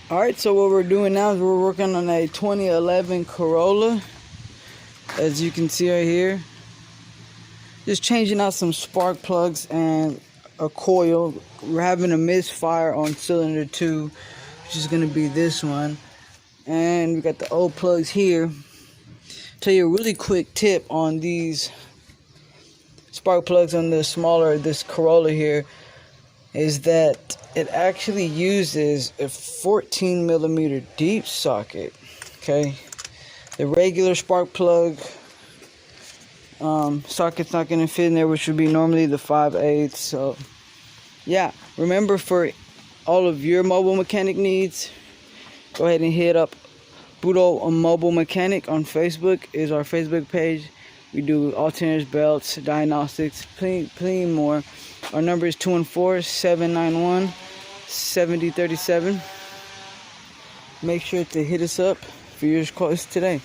Alright, so what we're doing now is we're working on a 2011 Corolla. As you can see right here. Just changing out some spark plugs and a coil. We're having a misfire on cylinder 2, which is going to be this one. And we got the old plugs here. Tell you a really quick tip on these spark plugs on this Corolla here is that it actually uses a 14mm deep socket. Okay, the regular spark plug socket's not going to fit in there, which would be normally the 5/8. So yeah, remember, for all of your mobile mechanic needs, go ahead and hit up Budo Mobile Mechanic on Facebook. Is our Facebook page. We do alternators, belts, diagnostics, plenty more. Our number is 214-791-7037. Make sure to hit us up for your quotes today.